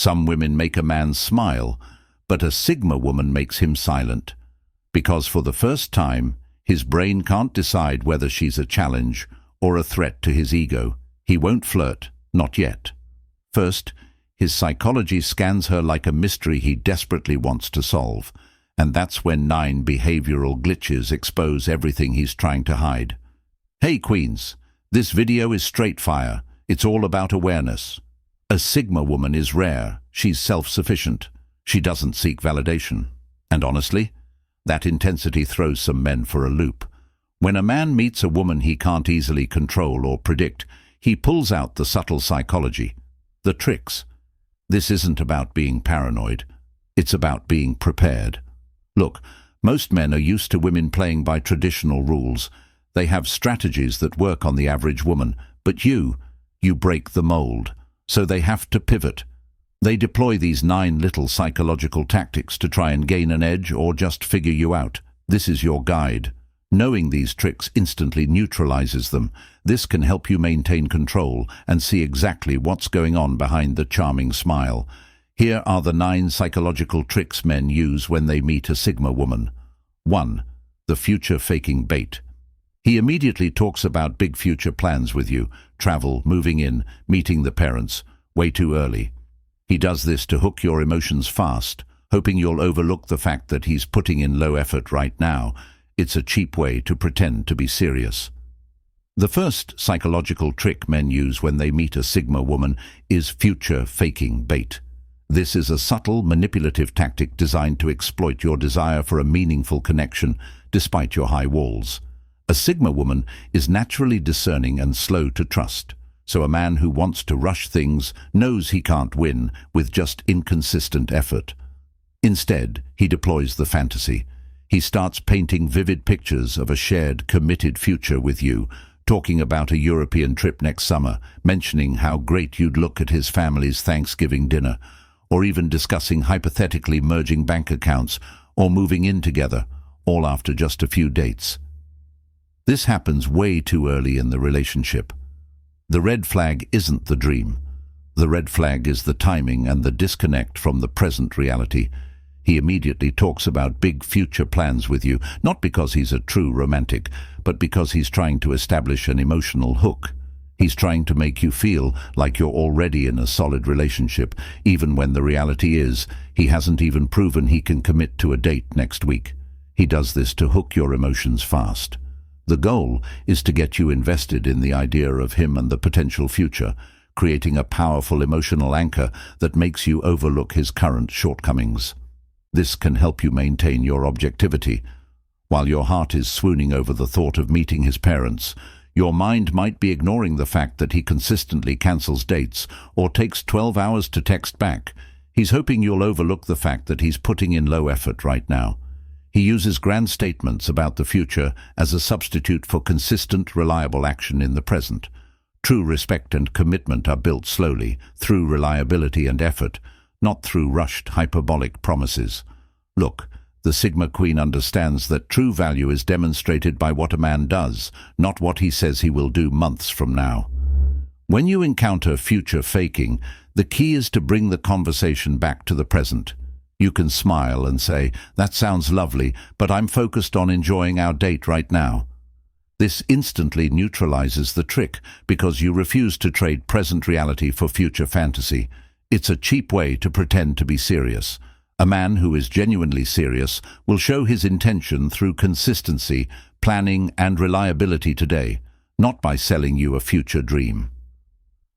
Some women make a man smile, but a Sigma woman makes him silent. Because for the first time, his brain can't decide whether she's a challenge or a threat to his ego. He won't flirt, not yet. First, his psychology scans her like a mystery he desperately wants to solve, and that's when 9 behavioral glitches expose everything he's trying to hide. Hey Queens, this video is straight fire. It's all about awareness. A Sigma woman is rare. She's self-sufficient. She doesn't seek validation. And honestly, that intensity throws some men for a loop. When a man meets a woman he can't easily control or predict, he pulls out the subtle psychology, the tricks. This isn't about being paranoid. It's about being prepared. Look, most men are used to women playing by traditional rules. They have strategies that work on the average woman, but you break the mold. So they have to pivot. They deploy these 9 little psychological tactics to try and gain an edge or just figure you out. This is your guide. Knowing these tricks instantly neutralizes them. This can help you maintain control and see exactly what's going on behind the charming smile. Here are the 9 psychological tricks men use when they meet a Sigma woman. 1. The future faking bait. He immediately talks about big future plans with you, travel, moving in, meeting the parents, way too early. He does this to hook your emotions fast, hoping you'll overlook the fact that he's putting in low effort right now. It's a cheap way to pretend to be serious. The first psychological trick men use when they meet a Sigma woman is future faking bait. This is a subtle, manipulative tactic designed to exploit your desire for a meaningful connection, despite your high walls. A Sigma woman is naturally discerning and slow to trust, so a man who wants to rush things knows he can't win with just inconsistent effort. Instead, he deploys the fantasy. He starts painting vivid pictures of a shared, committed future with you, talking about a European trip next summer, mentioning how great you'd look at his family's Thanksgiving dinner, or even discussing hypothetically merging bank accounts or moving in together, all after just a few dates. This happens way too early in the relationship. The red flag isn't the dream. The red flag is the timing and the disconnect from the present reality. He immediately talks about big future plans with you, not because he's a true romantic, but because he's trying to establish an emotional hook. He's trying to make you feel like you're already in a solid relationship, even when the reality is he hasn't even proven he can commit to a date next week. He does this to hook your emotions fast. The goal is to get you invested in the idea of him and the potential future, creating a powerful emotional anchor that makes you overlook his current shortcomings. This can help you maintain your objectivity. While your heart is swooning over the thought of meeting his parents, your mind might be ignoring the fact that he consistently cancels dates or takes 12 hours to text back. He's hoping you'll overlook the fact that he's putting in low effort right now. He uses grand statements about the future as a substitute for consistent, reliable action in the present. True respect and commitment are built slowly, through reliability and effort, not through rushed, hyperbolic promises. Look, the Sigma Queen understands that true value is demonstrated by what a man does, not what he says he will do months from now. When you encounter future faking, the key is to bring the conversation back to the present. You can smile and say, "That sounds lovely, but I'm focused on enjoying our date right now." This instantly neutralizes the trick because you refuse to trade present reality for future fantasy. It's a cheap way to pretend to be serious. A man who is genuinely serious will show his intention through consistency, planning, and reliability today, not by selling you a future dream.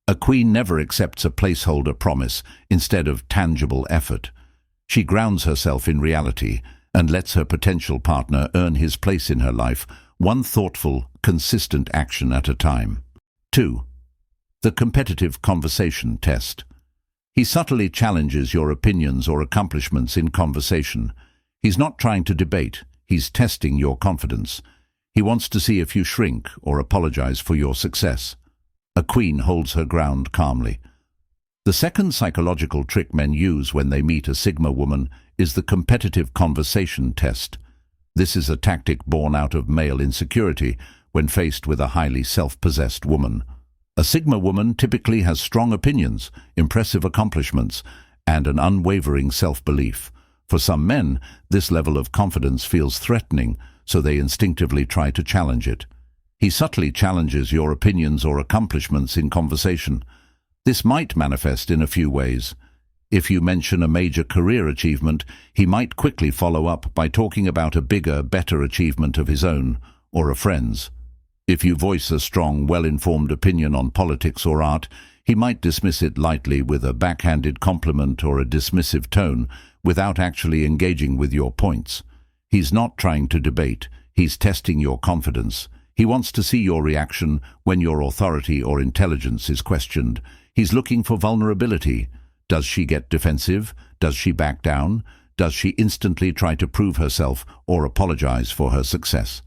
A queen never accepts a placeholder promise instead of tangible effort. She grounds herself in reality and lets her potential partner earn his place in her life, one thoughtful, consistent action at a time. 2. The competitive conversation test. He subtly challenges your opinions or accomplishments in conversation. He's not trying to debate, he's testing your confidence. He wants to see if you shrink or apologize for your success. A queen holds her ground calmly. The second psychological trick men use when they meet a Sigma woman is the competitive conversation test. This is a tactic born out of male insecurity when faced with a highly self-possessed woman. A Sigma woman typically has strong opinions, impressive accomplishments, and an unwavering self-belief. For some men, this level of confidence feels threatening, so they instinctively try to challenge it. He subtly challenges your opinions or accomplishments in conversation. This might manifest in a few ways. If you mention a major career achievement, he might quickly follow up by talking about a bigger, better achievement of his own or a friend's. If you voice a strong, well-informed opinion on politics or art, he might dismiss it lightly with a backhanded compliment or a dismissive tone without actually engaging with your points. He's not trying to debate, he's testing your confidence. He wants to see your reaction when your authority or intelligence is questioned. He's looking for vulnerability. Does she get defensive? Does she back down? Does she instantly try to prove herself or apologize for her success?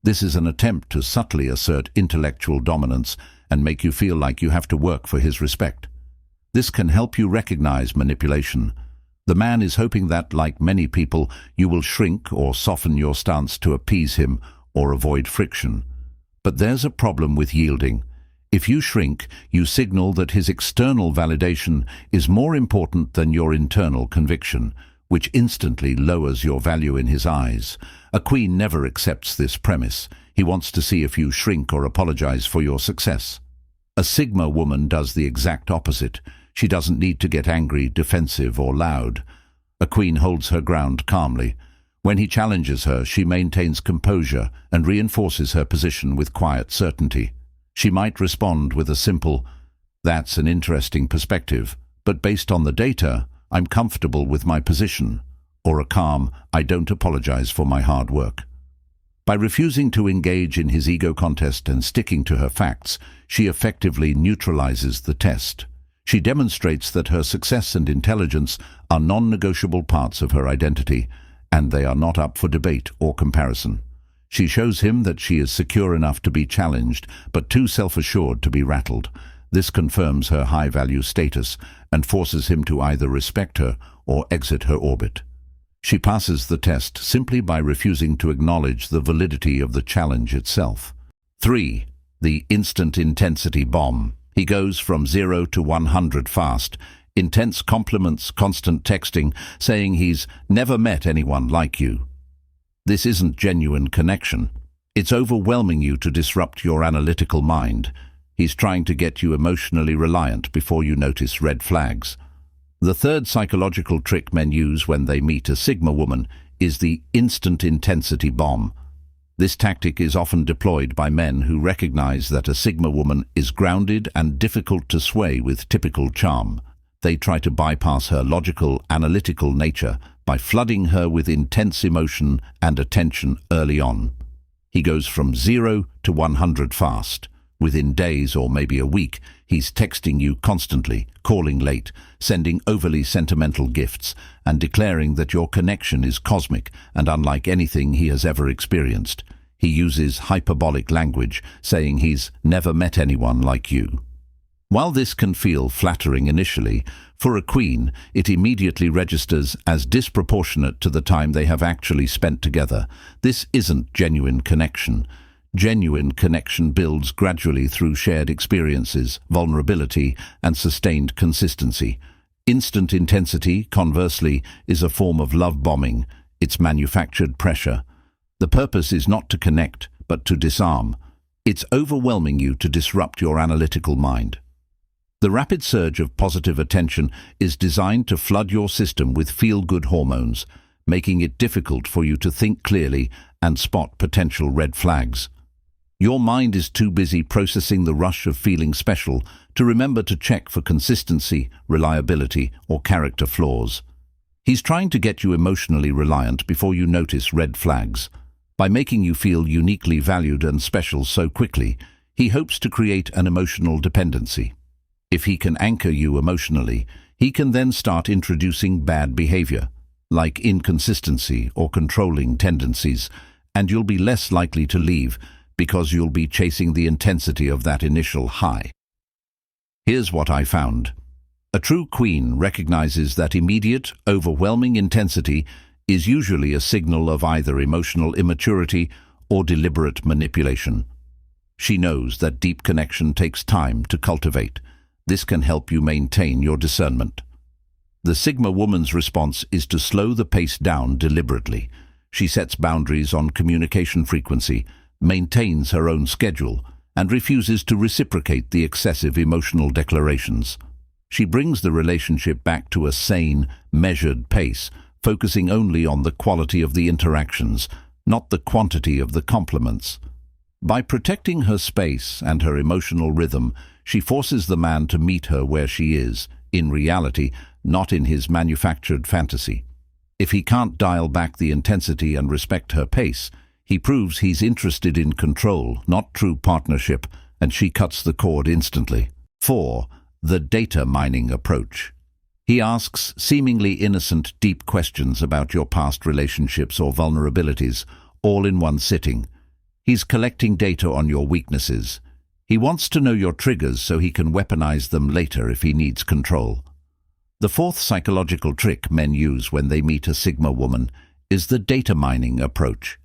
This is an attempt to subtly assert intellectual dominance and make you feel like you have to work for his respect. This can help you recognize manipulation. The man is hoping that, like many people, you will shrink or soften your stance to appease him or avoid friction. But there's a problem with yielding. If you shrink, you signal that his external validation is more important than your internal conviction, which instantly lowers your value in his eyes. A queen never accepts this premise. He wants to see if you shrink or apologize for your success. A Sigma woman does the exact opposite. She doesn't need to get angry, defensive, or loud. A queen holds her ground calmly. When he challenges her, she maintains composure and reinforces her position with quiet certainty. She might respond with a simple, "That's an interesting perspective, but based on the data, I'm comfortable with my position," or a calm, "I don't apologize for my hard work." By refusing to engage in his ego contest and sticking to her facts, she effectively neutralizes the test. She demonstrates that her success and intelligence are non-negotiable parts of her identity, and they are not up for debate or comparison. She shows him that she is secure enough to be challenged, but too self-assured to be rattled. This confirms her high-value status and forces him to either respect her or exit her orbit. She passes the test simply by refusing to acknowledge the validity of the challenge itself. 3. The instant intensity bomb. He goes from 0 to 100 fast. Intense compliments, constant texting, saying he's never met anyone like you. This isn't genuine connection. It's overwhelming you to disrupt your analytical mind. He's trying to get you emotionally reliant before you notice red flags. The third psychological trick men use when they meet a Sigma woman is the instant intensity bomb. This tactic is often deployed by men who recognize that a Sigma woman is grounded and difficult to sway with typical charm. They try to bypass her logical, analytical nature by flooding her with intense emotion and attention early on. He goes from 0 to 100 fast. Within days or maybe a week, he's texting you constantly, calling late, sending overly sentimental gifts, and declaring that your connection is cosmic and unlike anything he has ever experienced. He uses hyperbolic language, saying he's never met anyone like you. While this can feel flattering initially, for a queen, it immediately registers as disproportionate to the time they have actually spent together. This isn't genuine connection. Genuine connection builds gradually through shared experiences, vulnerability, and sustained consistency. Instant intensity, conversely, is a form of love bombing. It's manufactured pressure. The purpose is not to connect, but to disarm. It's overwhelming you to disrupt your analytical mind. The rapid surge of positive attention is designed to flood your system with feel-good hormones, making it difficult for you to think clearly and spot potential red flags. Your mind is too busy processing the rush of feeling special to remember to check for consistency, reliability, or character flaws. He's trying to get you emotionally reliant before you notice red flags. By making you feel uniquely valued and special so quickly, he hopes to create an emotional dependency. If he can anchor you emotionally, he can then start introducing bad behavior, like inconsistency or controlling tendencies, and you'll be less likely to leave because you'll be chasing the intensity of that initial high. Here's what I found. A true queen recognizes that immediate, overwhelming intensity is usually a signal of either emotional immaturity or deliberate manipulation. She knows that deep connection takes time to cultivate. This can help you maintain your discernment. The Sigma woman's response is to slow the pace down deliberately. She sets boundaries on communication frequency, maintains her own schedule, and refuses to reciprocate the excessive emotional declarations. She brings the relationship back to a sane, measured pace, focusing only on the quality of the interactions, not the quantity of the compliments. By protecting her space and her emotional rhythm, she forces the man to meet her where she is, in reality, not in his manufactured fantasy. If he can't dial back the intensity and respect her pace, he proves he's interested in control, not true partnership, and she cuts the cord instantly. 4. The data mining approach. He asks seemingly innocent, deep questions about your past relationships or vulnerabilities, all in one sitting. He's collecting data on your weaknesses. He wants to know your triggers so he can weaponize them later if he needs control. The fourth psychological trick men use when they meet a Sigma woman is the data mining approach.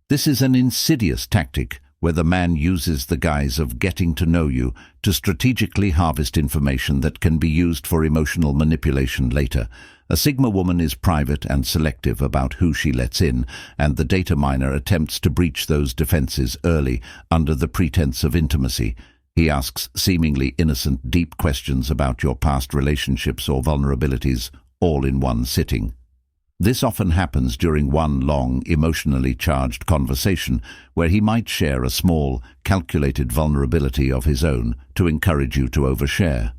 This is an insidious tactic where the man uses the guise of getting to know you to strategically harvest information that can be used for emotional manipulation later. A Sigma woman is private and selective about who she lets in, and the data miner attempts to breach those defenses early under the pretense of intimacy. He asks seemingly innocent, deep questions about your past relationships or vulnerabilities, all in one sitting. This often happens during one long, emotionally charged conversation where he might share a small, calculated vulnerability of his own to encourage you to overshare.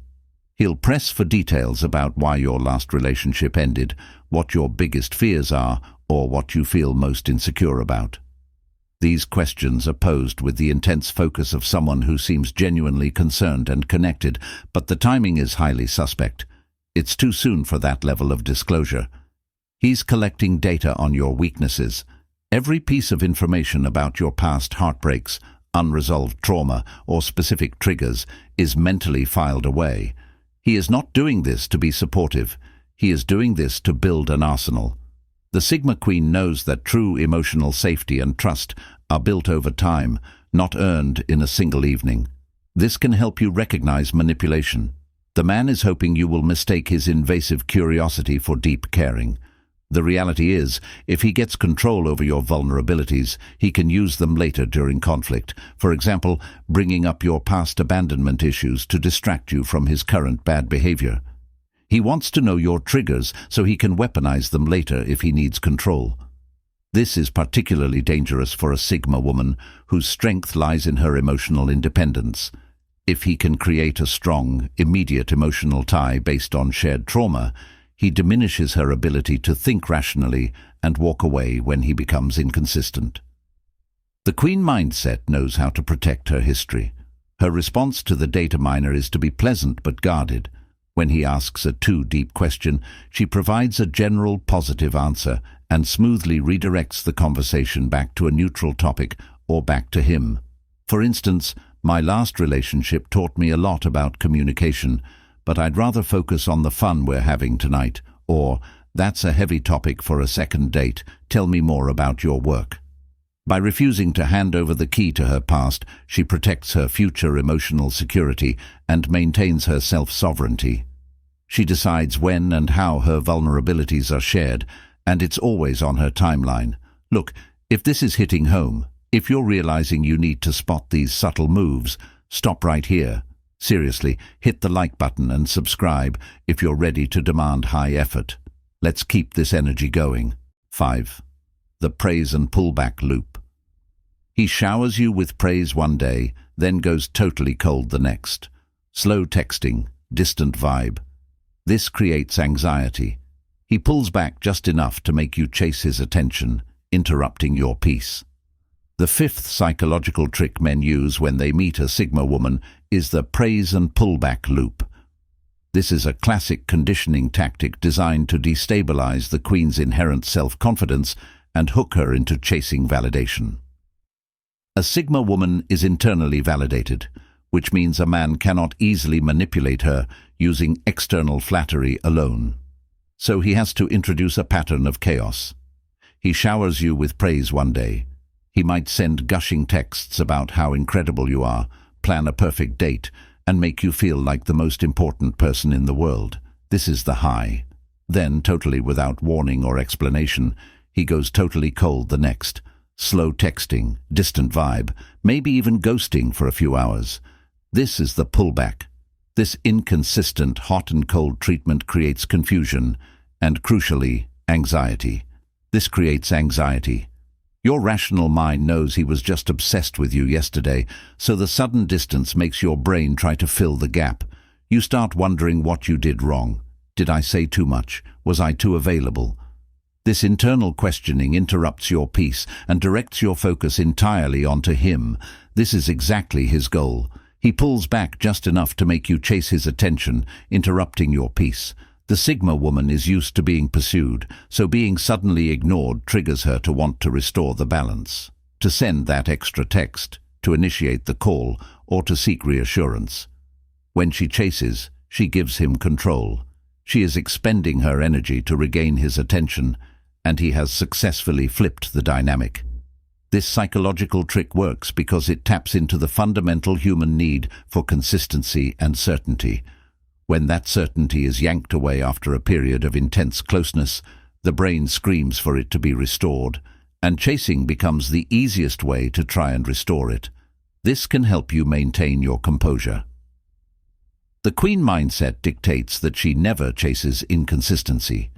He'll press for details about why your last relationship ended, what your biggest fears are, or what you feel most insecure about. These questions are posed with the intense focus of someone who seems genuinely concerned and connected, but the timing is highly suspect. It's too soon for that level of disclosure. He's collecting data on your weaknesses. Every piece of information about your past heartbreaks, unresolved trauma, or specific triggers is mentally filed away. He is not doing this to be supportive. He is doing this to build an arsenal. The Sigma Queen knows that true emotional safety and trust are built over time, not earned in a single evening. This can help you recognize manipulation. The man is hoping you will mistake his invasive curiosity for deep caring. The reality is, if he gets control over your vulnerabilities, he can use them later during conflict, for example, bringing up your past abandonment issues to distract you from his current bad behavior. He wants to know your triggers so he can weaponize them later if he needs control. This is particularly dangerous for a Sigma woman whose strength lies in her emotional independence. If he can create a strong, immediate emotional tie based on shared trauma, he diminishes her ability to think rationally and walk away when he becomes inconsistent. The Queen mindset knows how to protect her history. Her response to the data miner is to be pleasant but guarded. When he asks a too deep question, she provides a general positive answer and smoothly redirects the conversation back to a neutral topic or back to him. For instance, my last relationship taught me a lot about communication, but I'd rather focus on the fun we're having tonight, or that's a heavy topic for a second date, tell me more about your work. By refusing to hand over the key to her past, she protects her future emotional security and maintains her self-sovereignty. She decides when and how her vulnerabilities are shared, and it's always on her timeline. Look, if this is hitting home, if you're realizing you need to spot these subtle moves, stop right here. Seriously, hit the like button and subscribe if you're ready to demand high effort. Let's keep this energy going. 5. The praise and pullback loop. He showers you with praise one day, then goes totally cold the next. Slow texting, distant vibe. This creates anxiety. He pulls back just enough to make you chase his attention, interrupting your peace. The fifth psychological trick men use when they meet a Sigma woman is the praise and pullback loop. This is a classic conditioning tactic designed to destabilize the Queen's inherent self-confidence and hook her into chasing validation. A Sigma woman is internally validated, which means a man cannot easily manipulate her using external flattery alone. So he has to introduce a pattern of chaos. He showers you with praise one day. He might send gushing texts about how incredible you are, plan a perfect date, and make you feel like the most important person in the world. This is the high. Then, totally without warning or explanation, he goes totally cold the next. Slow texting, distant vibe, maybe even ghosting for a few hours. This is the pullback. This inconsistent hot and cold treatment creates confusion and, crucially, anxiety. This creates anxiety. Your rational mind knows he was just obsessed with you yesterday, so the sudden distance makes your brain try to fill the gap. You start wondering what you did wrong. Did I say too much? Was I too available? This internal questioning interrupts your peace and directs your focus entirely onto him. This is exactly his goal. He pulls back just enough to make you chase his attention, interrupting your peace. The Sigma woman is used to being pursued, so being suddenly ignored triggers her to want to restore the balance, to send that extra text, to initiate the call, or to seek reassurance. When she chases, she gives him control. She is expending her energy to regain his attention, and he has successfully flipped the dynamic. This psychological trick works because it taps into the fundamental human need for consistency and certainty. When that certainty is yanked away after a period of intense closeness, the brain screams for it to be restored, and chasing becomes the easiest way to try and restore it. This can help you maintain your composure. The queen mindset dictates that she never chases inconsistency.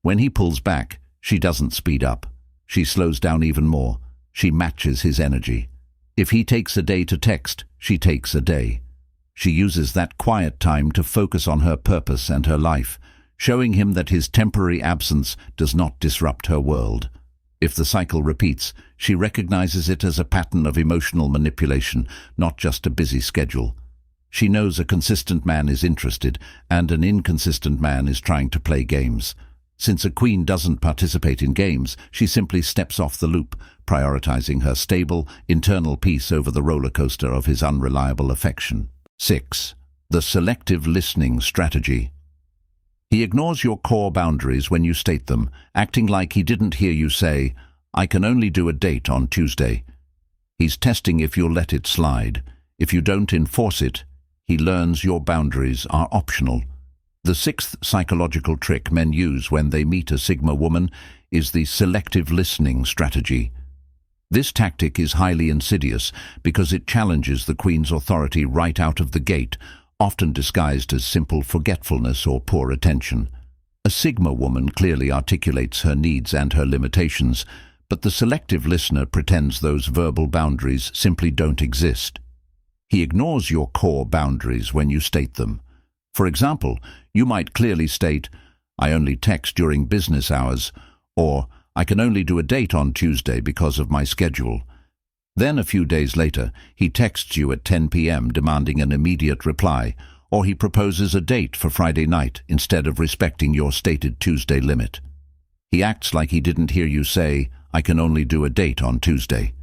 When he pulls back, she doesn't speed up. She slows down even more. She matches his energy. If he takes a day to text, she takes a day. She uses that quiet time to focus on her purpose and her life, showing him that his temporary absence does not disrupt her world. If the cycle repeats, she recognizes it as a pattern of emotional manipulation, not just a busy schedule. She knows a consistent man is interested, and an inconsistent man is trying to play games. Since a queen doesn't participate in games, she simply steps off the loop, prioritizing her stable, internal peace over the roller coaster of his unreliable affection. 6. The selective listening strategy. He ignores your core boundaries when you state them, acting like he didn't hear you say, "I can only do a date on Tuesday." He's testing if you'll let it slide. If you don't enforce it, he learns your boundaries are optional. The sixth psychological trick men use when they meet a Sigma woman is the selective listening strategy. This tactic is highly insidious because it challenges the queen's authority right out of the gate, often disguised as simple forgetfulness or poor attention. A Sigma woman clearly articulates her needs and her limitations, but the selective listener pretends those verbal boundaries simply don't exist. He ignores your core boundaries when you state them. For example, you might clearly state, "I only text during business hours," or "I can only do a date on Tuesday because of my schedule." Then a few days later, he texts you at 10 p.m. demanding an immediate reply, or he proposes a date for Friday night instead of respecting your stated Tuesday limit. He acts like he didn't hear you say, "I can only do a date on Tuesday."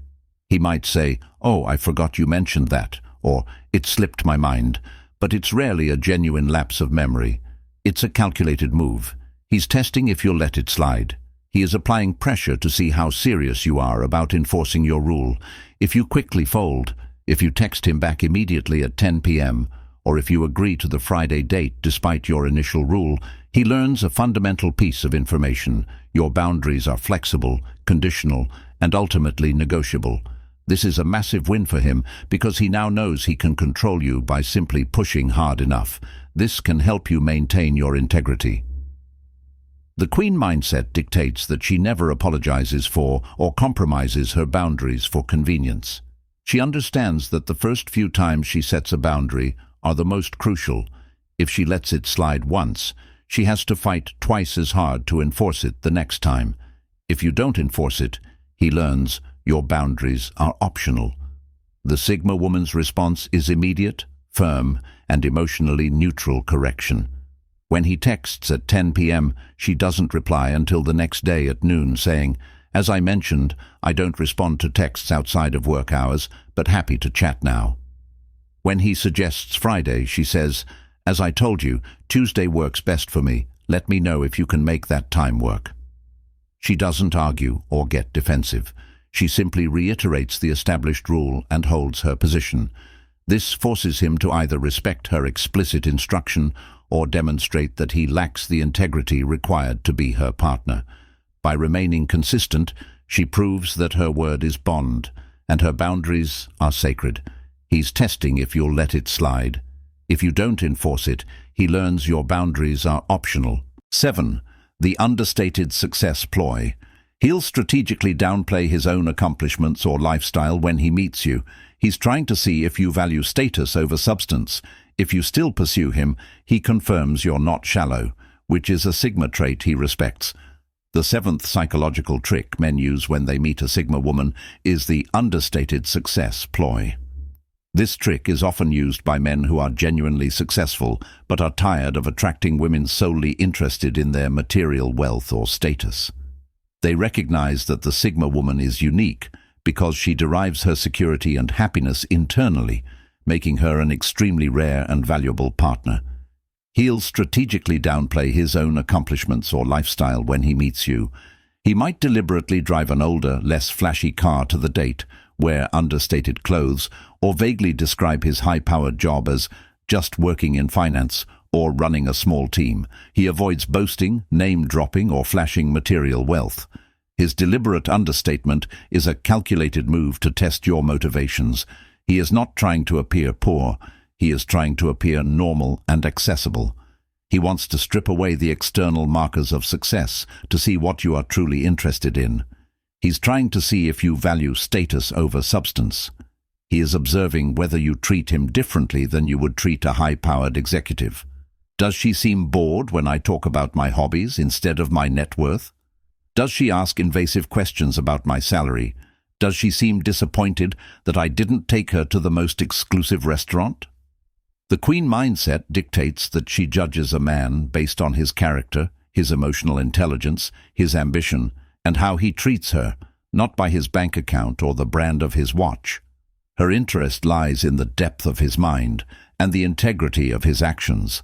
He might say, "Oh, I forgot you mentioned that," or "It slipped my mind," but it's rarely a genuine lapse of memory. It's a calculated move. He's testing if you'll let it slide. He is applying pressure to see how serious you are about enforcing your rule. If you quickly fold, if you text him back immediately at 10 p.m., or if you agree to the Friday date despite your initial rule, he learns a fundamental piece of information. Your boundaries are flexible, conditional, and ultimately negotiable. This is a massive win for him because he now knows he can control you by simply pushing hard enough. This can help you maintain your integrity. The queen mindset dictates that she never apologizes for or compromises her boundaries for convenience. She understands that the first few times she sets a boundary are the most crucial. If she lets it slide once, she has to fight twice as hard to enforce it the next time. If you don't enforce it, he learns your boundaries are optional. The Sigma woman's response is immediate, firm, and emotionally neutral correction. When he texts at 10 p.m., she doesn't reply until the next day at noon saying, "As I mentioned, I don't respond to texts outside of work hours, but happy to chat now." When he suggests Friday, she says, "As I told you, Tuesday works best for me. Let me know if you can make that time work." She doesn't argue or get defensive. She simply reiterates the established rule and holds her position. This forces him to either respect her explicit instruction or demonstrate that he lacks the integrity required to be her partner. By remaining consistent, she proves that her word is bond, and her boundaries are sacred. He's testing if you'll let it slide. If you don't enforce it, he learns your boundaries are optional. 7. The understated success ploy. He'll strategically downplay his own accomplishments or lifestyle when he meets you. He's trying to see if you value status over substance. If you still pursue him, he confirms you're not shallow, which is a Sigma trait he respects. The 7th psychological trick men use when they meet a Sigma woman is the understated success ploy. This trick is often used by men who are genuinely successful but are tired of attracting women solely interested in their material wealth or status. They recognize that the Sigma woman is unique because she derives her security and happiness internally, making her an extremely rare and valuable partner. He'll strategically downplay his own accomplishments or lifestyle when he meets you. He might deliberately drive an older, less flashy car to the date, wear understated clothes, or vaguely describe his high-powered job as just working in finance or running a small team. He avoids boasting, name-dropping, or flashing material wealth. His deliberate understatement is a calculated move to test your motivations. He is not trying to appear poor. He is trying to appear normal and accessible. He wants to strip away the external markers of success to see what you are truly interested in. He's trying to see if you value status over substance. He is observing whether you treat him differently than you would treat a high-powered executive. Does she seem bored when I talk about my hobbies instead of my net worth? Does she ask invasive questions about my salary? Does she seem disappointed that I didn't take her to the most exclusive restaurant? The queen mindset dictates that she judges a man based on his character, his emotional intelligence, his ambition, and how he treats her, not by his bank account or the brand of his watch. Her interest lies in the depth of his mind and the integrity of his actions.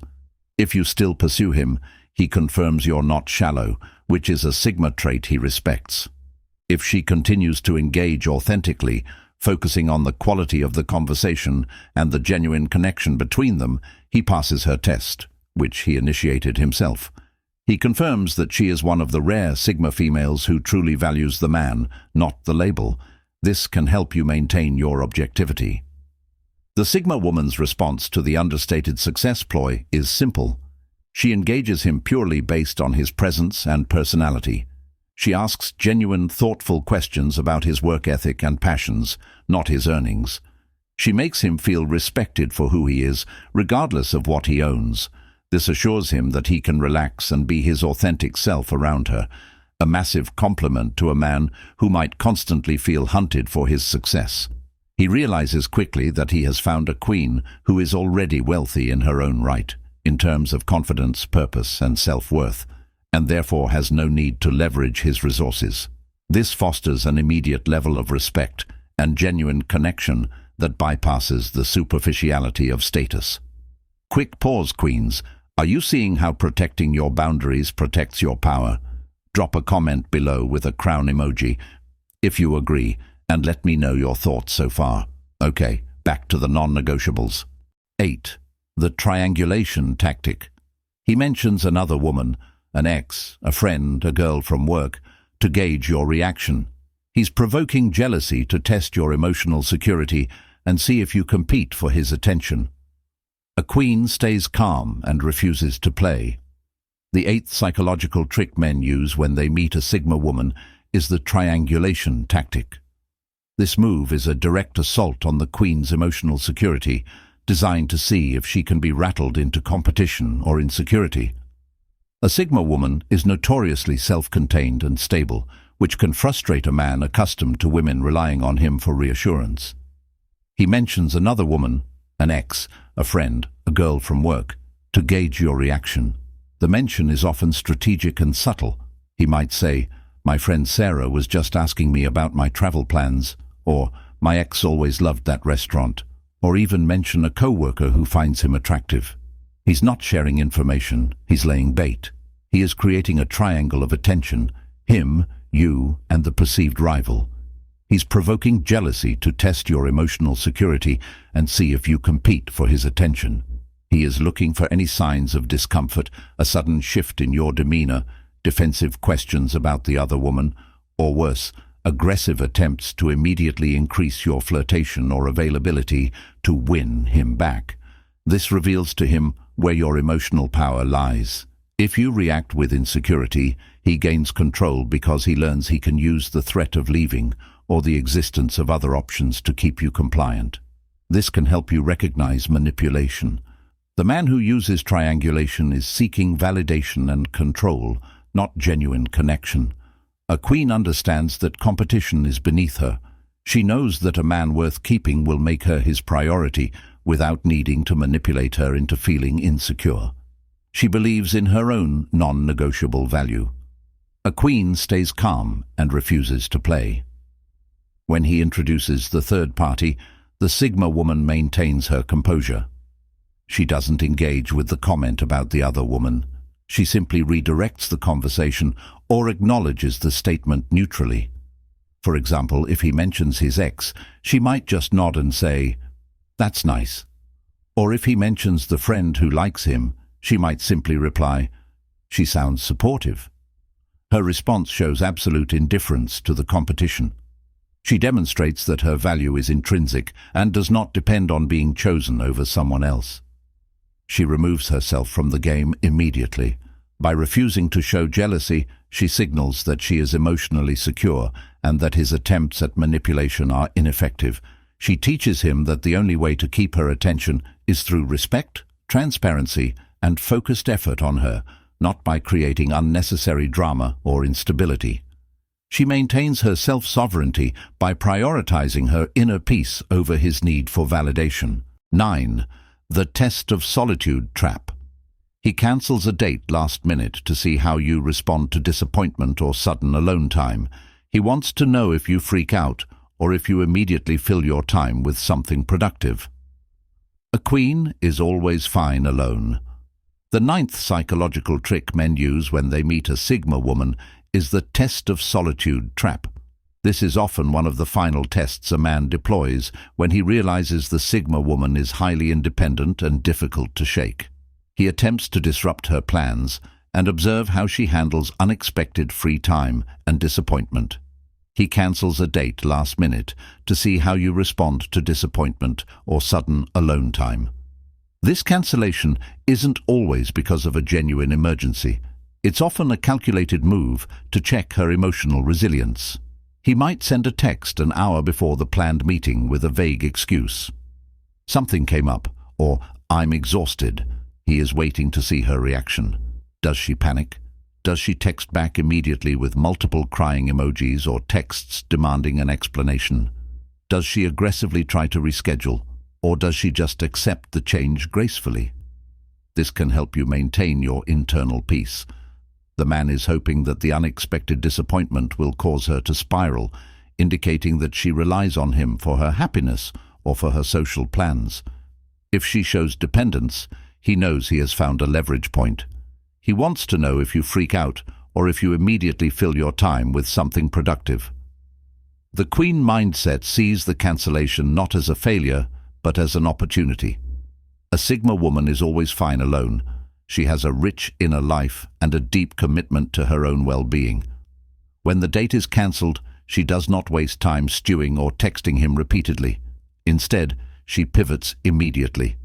If you still pursue him, he confirms you're not shallow, which is a Sigma trait he respects. If she continues to engage authentically, focusing on the quality of the conversation and the genuine connection between them, he passes her test, which he initiated himself. He confirms that she is one of the rare Sigma females who truly values the man, not the label. This can help you maintain your objectivity. The Sigma woman's response to the understated success ploy is simple. She engages him purely based on his presence and personality. She asks genuine, thoughtful questions about his work ethic and passions, not his earnings. She makes him feel respected for who he is, regardless of what he owns. This assures him that he can relax and be his authentic self around her, a massive compliment to a man who might constantly feel hunted for his success. He realizes quickly that he has found a queen who is already wealthy in her own right, in terms of confidence, purpose, and self-worth, and therefore has no need to leverage his resources. This fosters an immediate level of respect and genuine connection that bypasses the superficiality of status. Quick pause, queens. Are you seeing how protecting your boundaries protects your power? Drop a comment below with a crown emoji if you agree, and let me know your thoughts so far. Okay, back to the non-negotiables. 8. The triangulation tactic. He mentions another woman, an ex, a friend, a girl from work, to gauge your reaction. He's provoking jealousy to test your emotional security and see if you compete for his attention. A queen stays calm and refuses to play. The 8th psychological trick men use when they meet a Sigma woman is the triangulation tactic. This move is a direct assault on the queen's emotional security, designed to see if she can be rattled into competition or insecurity. A Sigma woman is notoriously self-contained and stable, which can frustrate a man accustomed to women relying on him for reassurance. He mentions another woman, an ex, a friend, a girl from work, to gauge your reaction. The mention is often strategic and subtle. He might say, "My friend Sarah was just asking me about my travel plans," or "My ex always loved that restaurant," or even mention a co-worker who finds him attractive. He's not sharing information, he's laying bait. He is creating a triangle of attention, him, you, and the perceived rival. He's provoking jealousy to test your emotional security and see if you compete for his attention. He is looking for any signs of discomfort, a sudden shift in your demeanor, defensive questions about the other woman, or worse, aggressive attempts to immediately increase your flirtation or availability to win him back. This reveals to him where your emotional power lies. If you react with insecurity, he gains control because he learns he can use the threat of leaving or the existence of other options to keep you compliant. This can help you recognize manipulation. The man who uses triangulation is seeking validation and control, not genuine connection. A queen understands that competition is beneath her. She knows that a man worth keeping will make her his priority without needing to manipulate her into feeling insecure. She believes in her own non-negotiable value. A queen stays calm and refuses to play. When he introduces the third party, the Sigma woman maintains her composure. She doesn't engage with the comment about the other woman. She simply redirects the conversation or acknowledges the statement neutrally. For example, if he mentions his ex, she might just nod and say, "That's nice." Or if he mentions the friend who likes him, she might simply reply, "She sounds supportive." Her response shows absolute indifference to the competition. She demonstrates that her value is intrinsic and does not depend on being chosen over someone else. She removes herself from the game immediately. By refusing to show jealousy, she signals that she is emotionally secure and that his attempts at manipulation are ineffective. She teaches him that the only way to keep her attention is through respect, transparency, and focused effort on her, not by creating unnecessary drama or instability. She maintains her self-sovereignty by prioritizing her inner peace over his need for validation. 9. The test of solitude trap. He cancels a date last minute to see how you respond to disappointment or sudden alone time. He wants to know if you freak out or if you immediately fill your time with something productive. A queen is always fine alone. The 9th psychological trick men use when they meet a Sigma woman is the test of solitude trap. This is often one of the final tests a man deploys when he realizes the Sigma woman is highly independent and difficult to shake. He attempts to disrupt her plans and observe how she handles unexpected free time and disappointment. He cancels a date last minute to see how you respond to disappointment or sudden alone time. This cancellation isn't always because of a genuine emergency. It's often a calculated move to check her emotional resilience. He might send a text an hour before the planned meeting with a vague excuse. "Something came up," or "I'm exhausted." He is waiting to see her reaction. Does she panic? Does she text back immediately with multiple crying emojis or texts demanding an explanation? Does she aggressively try to reschedule, or does she just accept the change gracefully? This can help you maintain your internal peace. The man is hoping that the unexpected disappointment will cause her to spiral, indicating that she relies on him for her happiness or for her social plans. If she shows dependence, he knows he has found a leverage point. He wants to know if you freak out or if you immediately fill your time with something productive. The queen mindset sees the cancellation not as a failure, but as an opportunity. A Sigma woman is always fine alone. She has a rich inner life and a deep commitment to her own well-being. When the date is cancelled, she does not waste time stewing or texting him repeatedly. Instead, she pivots immediately.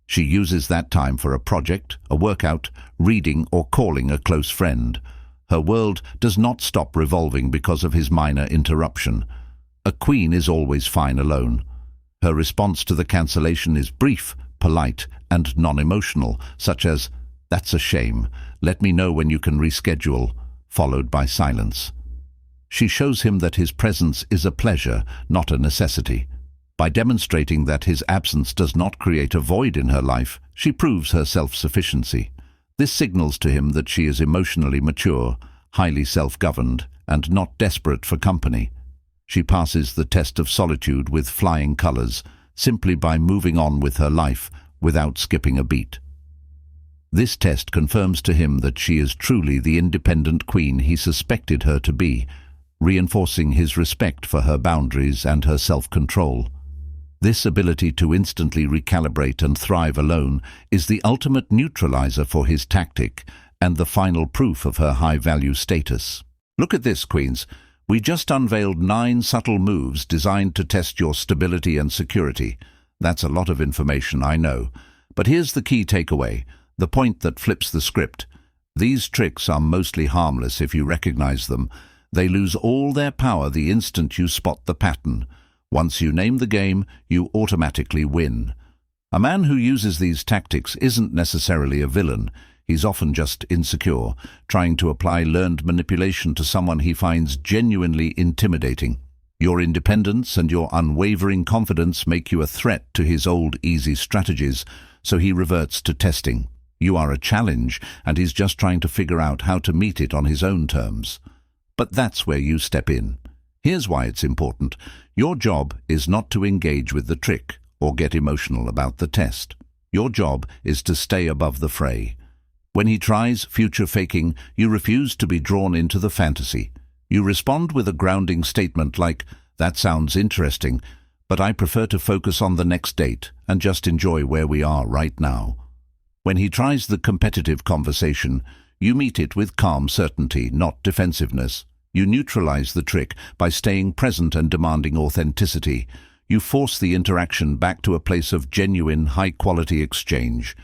She uses that time for a project, a workout, reading, or calling a close friend. Her world does not stop revolving because of his minor interruption. A queen is always fine alone. Her response to the cancellation is brief, polite, and non-emotional, such as, "That's a shame. Let me know when you can reschedule," followed by silence. She shows him that his presence is a pleasure, not a necessity. By demonstrating that his absence does not create a void in her life, she proves her self-sufficiency. This signals to him that she is emotionally mature, highly self-governed, and not desperate for company. She passes the test of solitude with flying colors, simply by moving on with her life without skipping a beat. This test confirms to him that she is truly the independent queen he suspected her to be, reinforcing his respect for her boundaries and her self-control. This ability to instantly recalibrate and thrive alone is the ultimate neutralizer for his tactic and the final proof of her high-value status. Look at this, Queens. We just unveiled 9 subtle moves designed to test your stability and security. That's a lot of information, I know. But here's the key takeaway, the point that flips the script. These tricks are mostly harmless if you recognize them. They lose all their power the instant you spot the pattern. Once you name the game, you automatically win. A man who uses these tactics isn't necessarily a villain. He's often just insecure, trying to apply learned manipulation to someone he finds genuinely intimidating. Your independence and your unwavering confidence make you a threat to his old easy strategies, so he reverts to testing. You are a challenge, and he's just trying to figure out how to meet it on his own terms. But that's where you step in. Here's why it's important. Your job is not to engage with the trick or get emotional about the test. Your job is to stay above the fray. When he tries future faking, you refuse to be drawn into the fantasy. You respond with a grounding statement like, "That sounds interesting, but I prefer to focus on the next date and just enjoy where we are right now." When he tries the competitive conversation, you meet it with calm certainty, not defensiveness. You neutralize the trick by staying present and demanding authenticity. You force the interaction back to a place of genuine, high-quality exchange.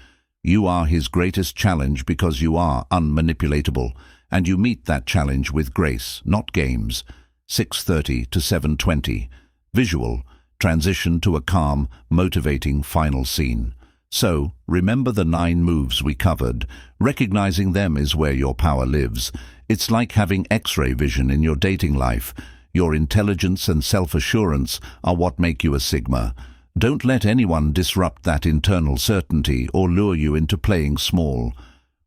You are his greatest challenge because you are unmanipulatable, and you meet that challenge with grace, not games. 6:30 to 7:20. Visual. Transition to a calm, motivating final scene. So, remember the 9 moves we covered. Recognizing them is where your power lives. It's like having X-ray vision in your dating life. Your intelligence and self-assurance are what make you a Sigma. Don't let anyone disrupt that internal certainty or lure you into playing small.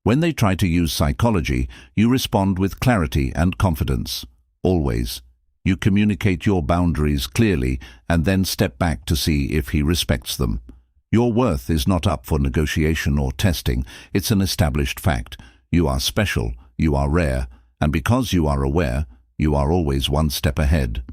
When they try to use psychology, you respond with clarity and confidence. Always. You communicate your boundaries clearly and then step back to see if he respects them. Your worth is not up for negotiation or testing. It's an established fact. You are special, you are rare, and because you are aware, you are always one step ahead.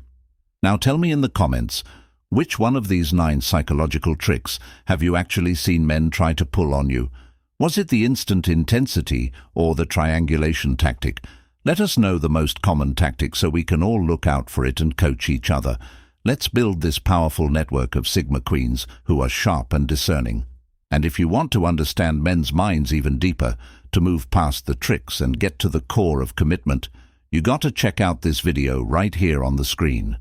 Now tell me in the comments, which one of these 9 psychological tricks have you actually seen men try to pull on you? Was it the instant intensity or the triangulation tactic? Let us know the most common tactic so we can all look out for it and coach each other. Let's build this powerful network of Sigma Queens who are sharp and discerning. And if you want to understand men's minds even deeper, to move past the tricks and get to the core of commitment, you got to check out this video right here on the screen.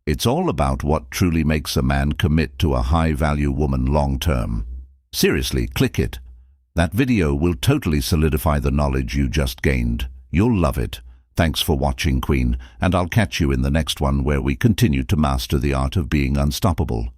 It's all about what truly makes a man commit to a high-value woman long-term. Seriously, click it. That video will totally solidify the knowledge you just gained. You'll love it. Thanks for watching, Queen, and I'll catch you in the next one where we continue to master the art of being unstoppable.